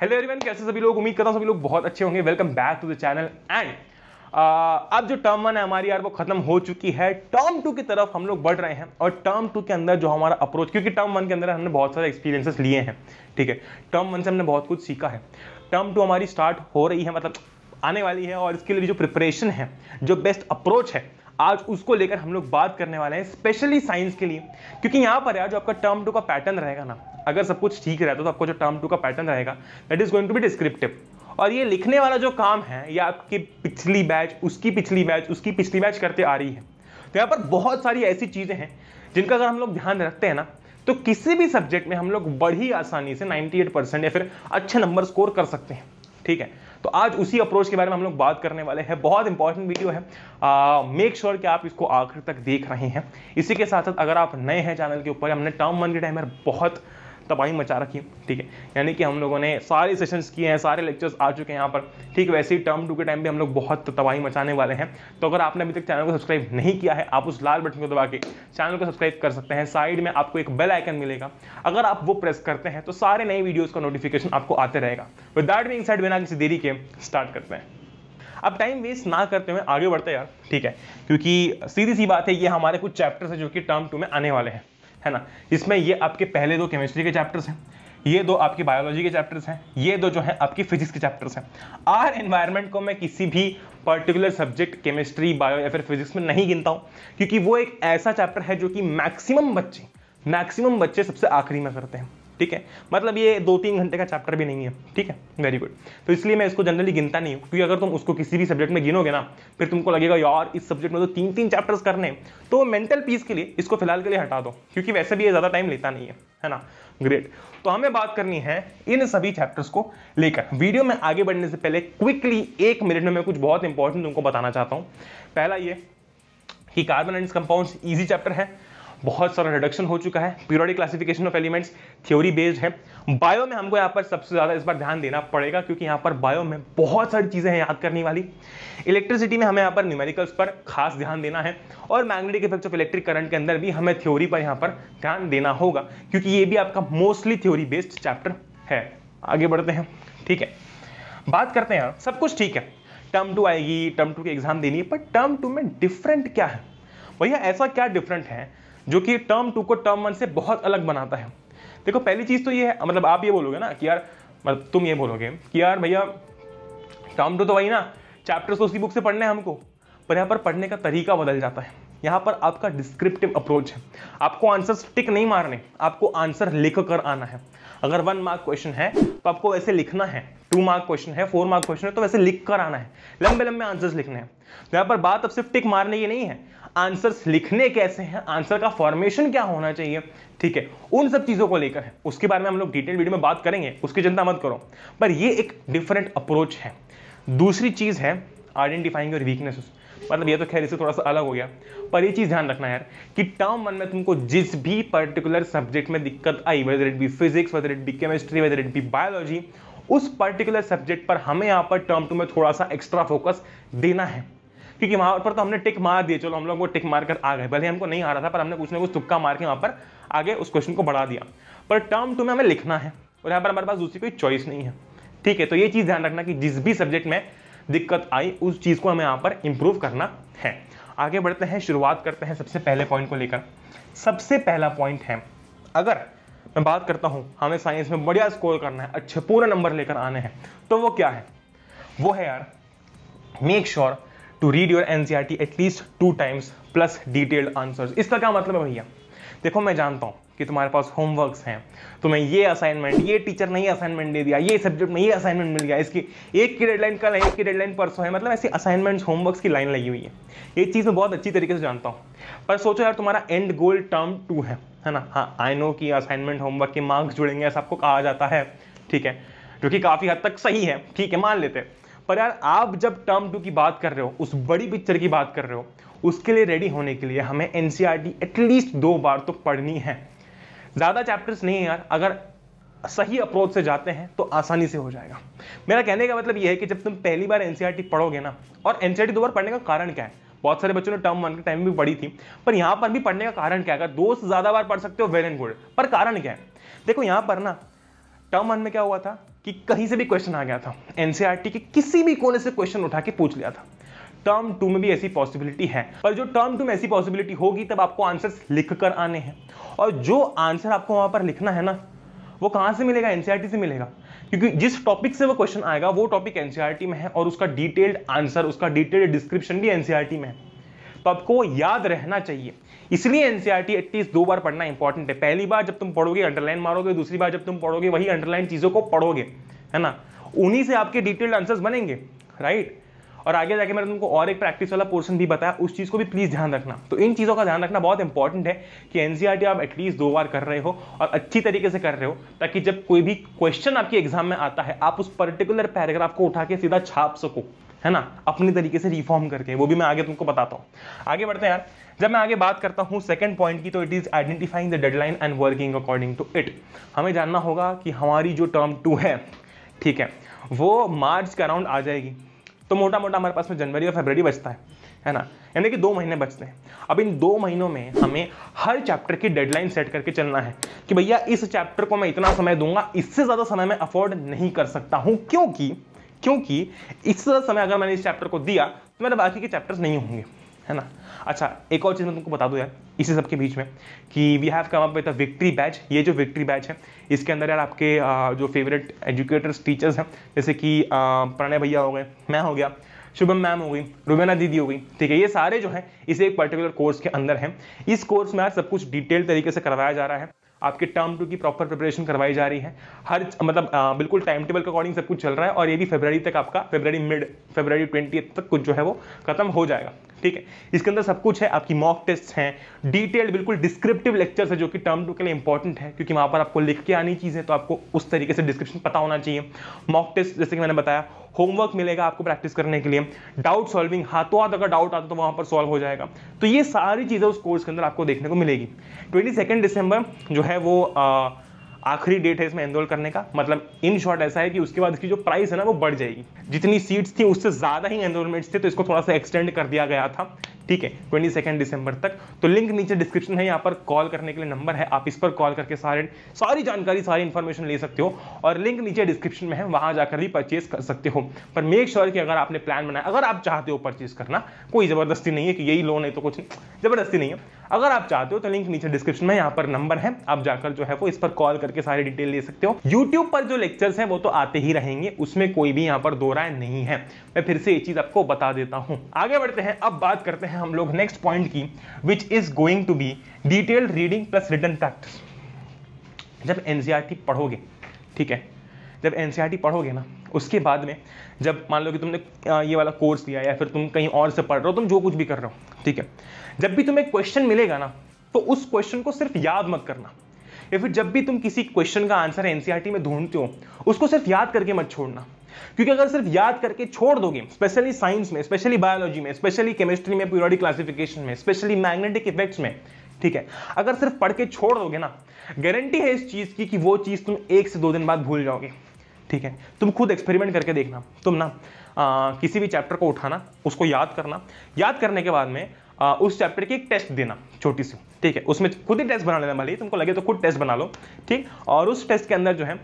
Hello everyone, कैसे सभी लोग। उम्मीद करता हूं सभी लोग बहुत अच्छे होंगे। Welcome back to the channel. And अब जो टर्म 1 है हमारी यार वो खत्म हो चुकी है। टर्म 2 की तरफ हम लोग बढ़ रहे हैं और टर्म 2 के अंदर जो हमारा अप्रोच, क्योंकि टर्म 1 के अंदर हमने बहुत सारे एक्सपीरियंसेस लिए हैं, ठीक है। टर्म 1 से हमने बहुत कुछ सीखा है। टर्म 2 हमारी स्टार्ट हो रही है, मतलब आने वाली है, और इसके लिए जो प्रिपरेशन है, जो बेस्ट अप्रोच है, आज उसको लेकर हम लोग बात करने वाले हैं, स्पेशली साइंस के लिए। क्योंकि यहाँ पर यार जो आपका टर्म 2 का पैटर्न रहेगा ना, अगर सब कुछ ठीक रहता तो आपको जो टर्म 2 का पैटर्न रहेगा that is going to be descriptive. और ये लिखने वाला जो काम है ये आपकी पिछली बैच, उसकी पिछली बैच, उसकी पिछली बैच करते आ रही है। तो यहाँ पर बहुत सारी ऐसी चीजें हैं जिनका अगर हम लोग ध्यान रखते हैं ना, तो किसी भी सब्जेक्ट में हम लोग बड़ी आसानी से 98% या फिर अच्छे नंबर स्कोर कर सकते हैं, ठीक है। तो आज उसी अप्रोच के बारे में हम लोग बात करने वाले हैं। बहुत इंपॉर्टेंट वीडियो है, मेक श्योर कि आप इसको आखिर तक देख रहे हैं। इसी के साथ साथ अगर आप नए हैं चैनल के ऊपर, हमने टर्म 1 के टाइम में बहुत तबाही मचा रखी है, ठीक है। यानी कि हम लोगों ने सारे सेशंस किए हैं, सारे लेक्चर्स आ चुके हैं यहाँ पर, ठीक। वैसे ही टर्म 2 के टाइम पे हम लोग बहुत तबाही मचाने वाले हैं। तो अगर आपने अभी तक चैनल को सब्सक्राइब नहीं किया है, आप उस लाल बटन को दबा के चैनल को सब्सक्राइब कर सकते हैं। साइड में आपको एक बेल आइकन मिलेगा, अगर आप वो प्रेस करते हैं तो सारे नए वीडियोज का नोटिफिकेशन आपको आते रहेगा। विद दैट बीइंग सेड, बिना किसी देरी के स्टार्ट करते हैं। अब टाइम वेस्ट ना करते हुए आगे बढ़ते हैं यार, ठीक है। क्योंकि सीधी सी बात है, ये हमारे कुछ चैप्टर्स है जो कि टर्म 2 में आने वाले हैं, है ना। इसमें ये आपके पहले 2 केमिस्ट्री के चैप्टर्स हैं, ये 2 आपकी बायोलॉजी के चैप्टर्स हैं, ये 2 जो है आपकी फिजिक्स के चैप्टर्स हैं। आर एनवायरनमेंट को मैं किसी भी पर्टिकुलर सब्जेक्ट केमिस्ट्री, बायो या फिर फिजिक्स में नहीं गिनता हूं, क्योंकि वो एक ऐसा चैप्टर है जो कि मैक्सिमम बच्चे सबसे आखिरी में करते हैं, ठीक है। मतलब ये 2-3 घंटे का चैप्टर भी नहीं है, ठीक है। Very good. तो इसलिए मैं इसको जनरली गिनता नहीं हूँ, क्योंकि अगर तुम उसको किसी भी सब्जेक्ट में गिनोगे ना, फिर तुमको लगेगा यार इस सब्जेक्ट में तो 3-3 चैप्टर्स करने, तो मेंटल पीस के लिए इसको फिलहाल के लिए हटा दो, क्योंकि वैसे भी ये ज्यादा टाइम लेता नहीं है ना। ग्रेट। तो हमें बात करनी है इन सभी चैप्टर्स को लेकर। वीडियो में आगे बढ़ने से पहले क्विकली 1 मिनट में मैं कुछ बहुत इंपॉर्टेंट तुमको बताना चाहता हूँ। पहला ये कि carbon and compounds easy chapter है, बहुत सारा रिडक्शन हो चुका है, periodic classification of elements theory based है। बायो में हमको यहाँ पर सबसे ज्यादा इस बार ध्यान देना पड़ेगा, क्योंकि यहाँ पर बायो में बहुत सारी चीजें हैं याद करने वाली। इलेक्ट्रिसिटी में हमें यहाँ पर न्यूमेरिकल्स पर खास ध्यान देना है, और magnetic effects of electric current के अंदर भी हमें थ्योरी पर यहाँ पर ध्यान देना होगा, क्योंकि ये भी आपका मोस्टली थ्योरी बेस्ड चैप्टर है। आगे बढ़ते हैं, ठीक है। बात करते हैं, सब कुछ ठीक है, टर्म 2 आएगी, टर्म 2 की एग्जाम देनी है, पर टर्म 2 में डिफरेंट क्या है भैया? ऐसा क्या डिफरेंट है जो कि टर्म 2 को टर्म 1 से बहुत अलग बनाता है? देखो, पहली चीज तो ये है, मतलब आप ये बोलोगे ना कि यार, मतलब तुम ये बोलोगे कि यार भैया टर्म 2 तो वही ना, चैप्टर्स तो उसी बुक से पढ़ने हैं हमको, पर यहाँ पर पढ़ने का तरीका बदल जाता है। यहाँ पर आपका डिस्क्रिप्टिव अप्रोच है, आपको आंसर टिक नहीं मारने, आपको आंसर लिख कर आना है। अगर 1 मार्क क्वेश्चन है तो आपको वैसे लिखना है, 2 मार्क क्वेश्चन है, 4 मार्क क्वेश्चन है तो वैसे लिख कर आना है, लंबे लंबे आंसर्स लिखने हैं। तो यहाँ पर बात अब सिर्फ टिक मारने की नहीं है, आंसर्स लिखने कैसे हैं, आंसर का फॉर्मेशन क्या होना चाहिए, ठीक है, उन सब चीजों को लेकर है। उसके बारे में हम लोग डिटेल वीडियो में बात करेंगे, उसकी चिंता मत करो, पर ये एक डिफरेंट अप्रोच है। दूसरी चीज है आइडेंटिफाइंग योर वीकनेसेस, मतलब ये तो खैर इससे थोड़ा सा अलग हो गया, पर ये चीज ध्यान रखना यार कि टर्म 1 में तुमको जिस भी पर्टिकुलर सब्जेक्ट में दिक्कत आई, whether it be physics, whether it be chemistry, whether it be biology, उस पर्टिकुलर सब्जेक्ट पर हमें यहाँ पर टर्म 2 में थोड़ा सा एक्स्ट्रा फोकस देना है। क्योंकि वहां पर तो हमने टिक मार दिए, चलो हम लोग वो टिक मार कर आ गए, भले हमको नहीं आ रहा था, पर हमने कुछ ना कुछ तुक्का मार के वहां पर आगे उस क्वेश्चन को बढ़ा दिया। पर टर्म 2 में हमें लिखना है, और यहाँ पर हमारे पास दूसरी कोई चॉइस नहीं है, ठीक है। तो ये चीज ध्यान रखना कि जिस भी सब्जेक्ट में दिक्कत आई उस चीज को हमें यहाँ पर इंप्रूव करना है। आगे बढ़ते हैं, शुरुआत करते हैं सबसे पहले पॉइंट को लेकर। सबसे पहला पॉइंट है, अगर मैं बात करता हूं हमें साइंस में बढ़िया स्कोर करना है, अच्छे पूरे नंबर लेकर आने हैं, तो वो क्या है? वो है यार, make sure to read your NCERT at least 2 times plus detailed answers. इसका क्या मतलब है भैया? देखो, मैं जानता हूं कि तुम्हारे पास होमवर्क्स हैं, तुम्हें ये असाइनमेंट, ये टीचर ने ये असाइनमेंट दे दिया, ये सब्जेक्ट में ये असाइनमेंट मिल गया, इसकी एक की डेडलाइन कल है, एक की डेडलाइन परसों है, मतलब ऐसे असाइनमेंट्स, होमवर्क्स की लाइन लगी हुई है। ये चीज़ मैं बहुत अच्छी तरीके से जानता हूँ, पर सोचो यार तुम्हारा एंड गोल टर्म 2 है ना। हाँ, आई नो कि असाइनमेंट, होमवर्क के मार्क्स जुड़ेंगे, ऐसा आपको कहा जाता है, ठीक है, जो कि काफ़ी हद तक सही है, ठीक है, मान लेते हैं। पर यार आप जब टर्म 2 की बात कर रहे हो, उस बड़ी पिक्चर की बात कर रहे हो, उसके लिए रेडी होने के लिए हमें एनसीईआरटी एटलीस्ट 2 बार तो पढ़नी है। ज्यादा चैप्टर्स नहीं है यार, अगर सही अप्रोच से जाते हैं तो आसानी से हो जाएगा। मेरा कहने का मतलब यह है कि जब तुम पहली बार एनसीईआरटी पढ़ोगे ना, और एनसीईआरटी 2 बार पढ़ने का कारण क्या है? बहुत सारे बच्चों ने टर्म 1 के टाइम में भी पढ़ी थी, पर यहां पर भी पढ़ने का कारण क्या है? अगर 2 से ज्यादा बार पढ़ सकते हो वेल एंड गुड, पर कारण क्या है? देखो यहां पर ना टर्म 1 में क्या हुआ था कि कहीं से भी क्वेश्चन आ गया था, एनसीईआरटी के किसी भी कोने से क्वेश्चन उठा के पूछ लिया था। टर्म 2 में भी ऐसी पॉसिबिलिटी है, पर जो टर्म 2 में ऐसी पॉसिबिलिटी होगी तब आपको आंसर्स लिख कर आने हैं, और जो आंसर आपको वहां पर लिखना है ना, वो कहां से मिलेगा? एनसीईआरटी से मिलेगा, क्योंकि जिस टॉपिक से वो क्वेश्चन आएगा वो टॉपिक एनसीईआरटी में है और उसका डिटेल्ड आंसर, उसका डिटेल्ड डिस्क्रिप्शन भी एनसीईआरटी में है। तो आपको याद रहना चाहिए, इसलिए एनसीईआरटी एटलीस्ट 2 बार पढ़ना इंपॉर्टेंट है। पहली बार जब तुम पढ़ोगे अंडरलाइन मारोगे, दूसरी बार जब तुम पढ़ोगे वही अंडरलाइन चीजों को पढ़ोगे, है ना, उन्हीं से आपके डिटेल्ड आंसर्स बनेंगे, राइट। और आगे जाके मैंने तुमको और एक प्रैक्टिस वाला पोर्शन भी बताया, उस चीज को भी प्लीज ध्यान रखना। तो इन चीजों का ध्यान रखना बहुत इंपॉर्टेंट है कि एनसीईआरटी आप एटलीस्ट 2 बार कर रहे हो और अच्छी तरीके से कर रहे हो, ताकि जब कोई भी क्वेश्चन आपके एग्जाम में आता है आप उस पर्टिकुलर पैराग्राफ को उठा के सीधा छाप सको, है ना, अपनी तरीके से रिफॉर्म करके। वो भी मैं आगे तुमको बताता हूँ। आगे बढ़ते हैं यार। जब मैं आगे बात करता हूँ सेकंड पॉइंट की, तो it is identifying the deadline and working according to it. हमें जानना होगा कि हमारी जो टर्म 2 है, ठीक है, वो मार्च के अराउंड आ जाएगी। तो मोटा मोटा हमारे पास में जनवरी और फरवरी बचता है ना, यानी कि 2 महीने बचते हैं। अब इन 2 महीनों में हमें हर चैप्टर की डेडलाइन सेट करके चलना है कि भैया इस चैप्टर को मैं इतना समय दूंगा, इससे ज्यादा समय मैं अफोर्ड नहीं कर सकता हूं, क्योंकि इससे ज्यादा समय अगर मैंने इस चैप्टर को दिया तो मेरे बाकी के चैप्टर्स नहीं होंगे, है ना। अच्छा, एक और चीज मैं तुमको बता दूं यार इसी सब के बीच में कि we have come up with a victory batch. ये जो विक्ट्री बैच है, इसके अंदर यार आपके जो फेवरेट एजुकेटर्स, टीचर्स हैं, जैसे कि प्रणय भैया हो गए, मैं हो गया, शुभम मैम हो गई, रुबेना दीदी हो गई, ठीक है, ये सारे जो हैं इस एक पर्टिकुलर कोर्स के अंदर हैं। इस कोर्स में यार सब कुछ डिटेल तरीके से करवाया जा रहा है, आपके टर्म 2 की प्रॉपर प्रिपरेशन करवाई जा रही है, हर मतलब बिल्कुल टाइम टेबल के अकॉर्डिंग सब कुछ चल रहा है, और ये भी फरवरी तक आपका, फरवरी 20 तक कुछ जो है वो खत्म हो जाएगा, ठीक है। इसके अंदर सब कुछ है, आपकी मॉक टेस्ट हैं, डिटेल्ड बिल्कुल डिस्क्रिप्टिव लेक्चर्स है, जो कि टर्म 2 के लिए इंपॉर्टेंट है, क्योंकि वहां पर आपको लिख के आनी चीज है, तो आपको उस तरीके से डिस्क्रिप्शन पता होना चाहिए। मॉक टेस्ट जैसे कि मैंने बताया, होमवर्क मिलेगा आपको प्रैक्टिस करने के लिए, डाउट सॉल्विंग, हाथों हाथ अगर डाउट आता तो वहां पर सॉल्व हो जाएगा। तो ये सारी चीजें उस कोर्स के अंदर आपको देखने को मिलेगी। 22 दिसंबर जो है वो आखिरी डेट है इसमें एनरोल करने का। मतलब इन शॉर्ट ऐसा है कि उसके बाद इसकी जो प्राइस है ना वो बढ़ जाएगी, जितनी सीट्स थी उससे ज्यादा ही एनरोलमेंट्स थे, तो इसको थोड़ा सा एक्सटेंड कर दिया गया था, ठीक है, 22 दिसंबर तक। तो लिंक नीचे डिस्क्रिप्शन है, यहाँ पर कॉल करने के लिए नंबर है, आप इस पर कॉल करके सारी जानकारी, सारी इंफॉर्मेशन ले सकते हो, और लिंक नीचे डिस्क्रिप्शन में है, वहां जाकर भी परचेज कर सकते हो। पर मेक श्योर कि अगर आपने प्लान बनाया, अगर आप चाहते हो परचेज करना, कोई जबरदस्ती नहीं है कि यही लो, नहीं तो कुछ जबरदस्ती नहीं है, अगर आप चाहते हो तो लिंक नीचे डिस्क्रिप्शन में यहाँ पर नंबर है, आप जाकर जो है वो इस पर कॉल करके सारी डिटेल ले सकते हो। यूट्यूब पर जो लेक्चर्स हैं वो तो आते ही रहेंगे, उसमें कोई भी यहाँ पर दो राय नहीं है, मैं फिर से ये चीज आपको बता देता हूं। आगे बढ़ते हैं, अब बात करते हैं हम लोग नेक्स्ट पॉइंट की, which is going to be detailed reading plus written practice. जब एनसीईआरटी पढ़ोगे, ठीक है, जब एनसीईआरटी पढ़ोगे ना, उसके बाद में जब मान लो कि तुमने ये वाला कोर्स लिया या फिर तुम कहीं और से पढ़ रहे हो, तुम जो कुछ भी कर रहे हो, ठीक है, जब भी तुम्हें क्वेश्चन मिलेगा ना, तो उस क्वेश्चन को सिर्फ याद मत करना, या फिर जब भी तुम किसी क्वेश्चन का आंसर एनसीईआरटी में ढूंढते हो, उसको सिर्फ याद करके मत छोड़ना। क्योंकि अगर सिर्फ याद करके छोड़ दोगे, स्पेशली साइंस में, स्पेशली बायोलॉजी में, स्पेशली केमिस्ट्री में, पीरियोडिक क्लासिफिकेशन में, स्पेशली मैग्नेटिक इफेक्ट्स में, ठीक है, अगर सिर्फ पढ़ के छोड़ दोगे ना, गारंटी है इस चीज की कि वो चीज तुम 1 से 2 दिन बाद भूल जाओगे, ठीक है। तुम खुद एक्सपेरिमेंट करके देखना, तुम ना किसी भी चैप्टर को उठाना, उसको याद करना, याद करने के बाद में उस चैप्टर की एक टेस्ट देना छोटी सी, ठीक है, उसमें खुद ही टेस्ट बना लेना, भले तुमको लगे तो खुद टेस्ट बना लो, ठीक। और उस टेस्ट के अंदर जो है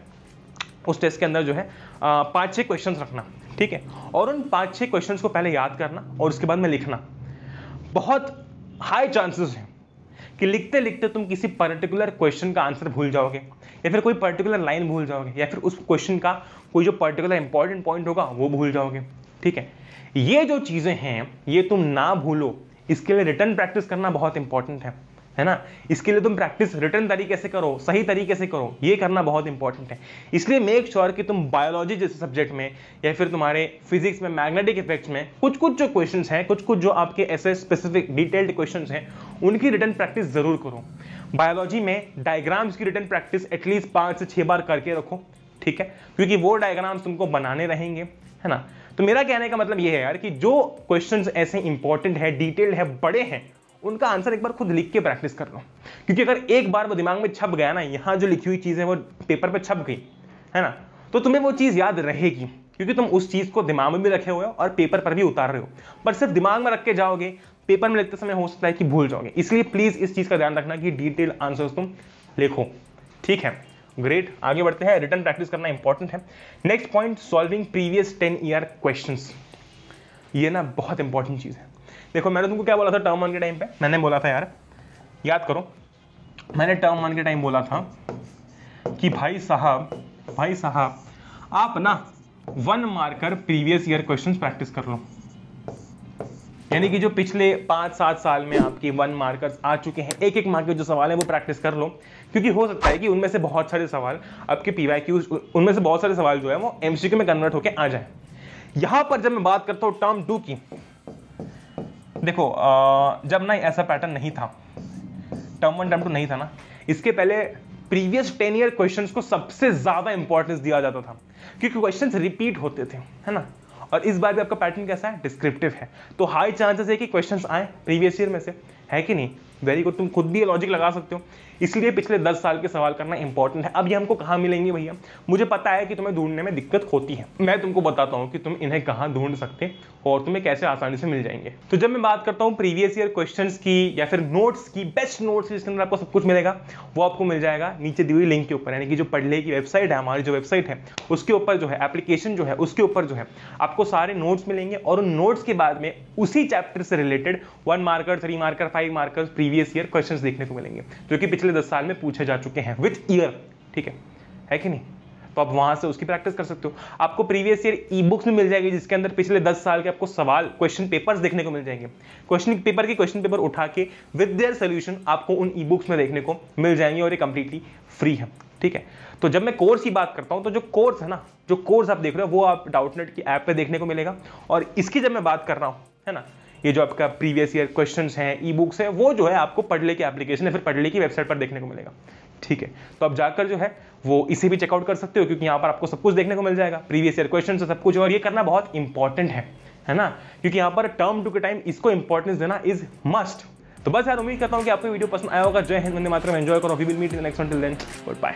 5-6 क्वेश्चंस रखना, ठीक है, और उन 5-6 क्वेश्चंस को पहले याद करना और उसके बाद में लिखना। बहुत हाई चांसेस है कि लिखते लिखते तुम किसी पर्टिकुलर क्वेश्चन का आंसर भूल जाओगे, या फिर कोई पर्टिकुलर लाइन भूल जाओगे, या फिर उस क्वेश्चन का कोई जो पर्टिकुलर इंपॉर्टेंट पॉइंट होगा वो भूल जाओगे, ठीक है। ये जो चीजें हैं ये तुम ना भूलो, इसके लिए रिटन प्रैक्टिस करना बहुत इंपॉर्टेंट है ना। इसके लिए तुम प्रैक्टिस रिटन तरीके से करो, सही तरीके से करो, ये करना बहुत इंपॉर्टेंट है। इसलिए मेक श्योर कि तुम बायोलॉजी जैसे सब्जेक्ट में या फिर तुम्हारे फिजिक्स में, मैग्नेटिक इफेक्ट्स में कुछ जो क्वेश्चंस हैं, कुछ जो आपके ऐसे स्पेसिफिक डिटेल्ड क्वेश्चंस हैं, उनकी रिटन प्रैक्टिस जरूर करो। बायोलॉजी में डायग्राम्स की रिटन प्रैक्टिस एटलीस्ट 5 से 6 बार करके रखो, ठीक है, क्योंकि वो डायग्राम्स तुमको बनाने रहेंगे, है ना। तो मेरा कहने का मतलब ये है यार कि जो क्वेश्चंस ऐसे इंपॉर्टेंट है, डिटेल्ड है, बड़े हैं, उनका आंसर एक बार खुद लिख के प्रैक्टिस कर लो। क्योंकि अगर एक बार वो दिमाग में छप गया ना, यहाँ जो लिखी हुई चीजें वो पेपर पे छप गई, है ना, तो तुम्हें वो चीज याद रहेगी, क्योंकि तुम उस चीज को दिमाग में भी रखे हुए हो और पेपर पर भी उतार रहे हो। पर सिर्फ दिमाग में रख के जाओगे, पेपर में लिखते समय हो सकता है कि भूल जाओगे। इसलिए प्लीज इस चीज का ध्यान रखना कि डिटेल आंसर्स तुम लिखो, ठीक है। ग्रेट, आगे बढ़ते हैं। रिटर्न प्रैक्टिस करना इंपॉर्टेंट है। Next point, solving previous 10 year questions. ये ना बहुत इंपॉर्टेंट चीज है। देखो मैंने तुमको क्या बोला था टर्म 1 के टाइम पे, मैंने बोला था यार, याद करो, मैंने टर्म 1 के टाइम बोला था कि भाई साहब आप ना 1 marker previous year questions practice कर लो। यानी कि जो पिछले 5-7 साल में आपकी 1 मार्कर्स आ चुके हैं, एक मार्क के जो सवाल है वो प्रैक्टिस कर लो, क्योंकि हो सकता है कि उनमें से बहुत सारे सवाल आपके पीवाईक्यूज, उनमें से बहुत सारे सवाल जो है वो एमसीक्यू में कन्वर्ट होकर आ जाए। यहां पर जब मैं बात करता हूं टर्म 2 की, देखो जब ना ऐसा पैटर्न नहीं था, टर्म 1 टर्म 2 नहीं था ना, इसके पहले प्रीवियस 10 ईयर क्वेश्चंस को सबसे ज्यादा इंपॉर्टेंस दिया जाता था, क्योंकि क्वेश्चंस रिपीट होते थे, है ना। और इस बार भी आपका पैटर्न कैसा है, डिस्क्रिप्टिव है, तो हाई चांसेस है कि क्वेश्चंस आए प्रीवियस ईयर में से, है कि नहीं। वेरी गुड, तुम खुद भी ये लॉजिक लगा सकते हो। इसलिए पिछले 10 साल के सवाल करना इंपॉर्टेंट है। अब ये हमको कहाँ मिलेंगे भैया, मुझे पता है कि तुम्हें ढूंढने में दिक्कत होती है, मैं तुमको बताता हूँ कि तुम इन्हें कहाँ ढूंढ सकते और तुम्हें कैसे आसानी से मिल जाएंगे। तो जब मैं बात करता हूँ प्रीवियस ईयर क्वेश्चंस की या फिर नोट्स की, बेस्ट नोट्स जिसके अंदर आपको सब कुछ मिलेगा, वो आपको मिल जाएगा नीचे दी हुई लिंक के ऊपर, यानी कि जो पढ़ले की वेबसाइट है, हमारी जो वेबसाइट है उसके ऊपर जो है, एप्लीकेशन जो है उसके ऊपर जो है आपको सारे नोट्स मिलेंगे। और उन नोट्स के बाद में उसी चैप्टर से related 1 marker, 3 marker, 5 marker previous year questions देखने को मिलेंगे, जो कि पिछले 10 साल में पूछे जा चुके हैं विद ईयर, ठीक है कि नहीं। तो आप वहां से उसकी प्रैक्टिस कर सकते हो। आपको प्रीवियस ईयर ई बुक्स में मिल जाएगी, जिसके अंदर पिछले 10 साल के आपको सवाल, क्वेश्चन पेपर्स देखने को मिल जाएंगे। क्वेश्चन पेपर उठा के विद देयर सॉल्यूशन आपको उन ई बुक्स में देखने को मिल जाएंगे, और ये कंप्लीटली फ्री है, ठीक है। तो जब मैं कोर्स की बात करता हूं, तो जो कोर्स है ना, जो कोर्स आप देख रहे हो वो आप डाउटनेट की ऐप पे देखने को मिलेगा। और इसकी जब मैं बात कर रहा हूं, है ना, ये जो आपका प्रीवियस ईयर क्वेश्चंस हैं, ई बुक्स है, वो जो है आपको पढ़ले की एप्लीकेशन या फिर पढ़ले की वेबसाइट पर देखने को मिलेगा, ठीक है। तो आप जाकर जो है वो इसे भी चेकआउट कर सकते हो, क्योंकि यहाँ पर आपको सब कुछ देखने को मिल जाएगा, प्रीवियस ईयर क्वेश्चन से सब कुछ। और ये करना बहुत इंपॉर्टेंट है ना, क्योंकि यहाँ पर टर्म 2 के टाइम इसको इंपॉर्टेंस देना इज मस्ट। तो बस यार, उम्मीद करता हूँ कि आपको वीडियो पसंद आया होगा। जय हिंद, वंदे मातरम, एंजॉय करो। We will meet in the next one, till then good bye.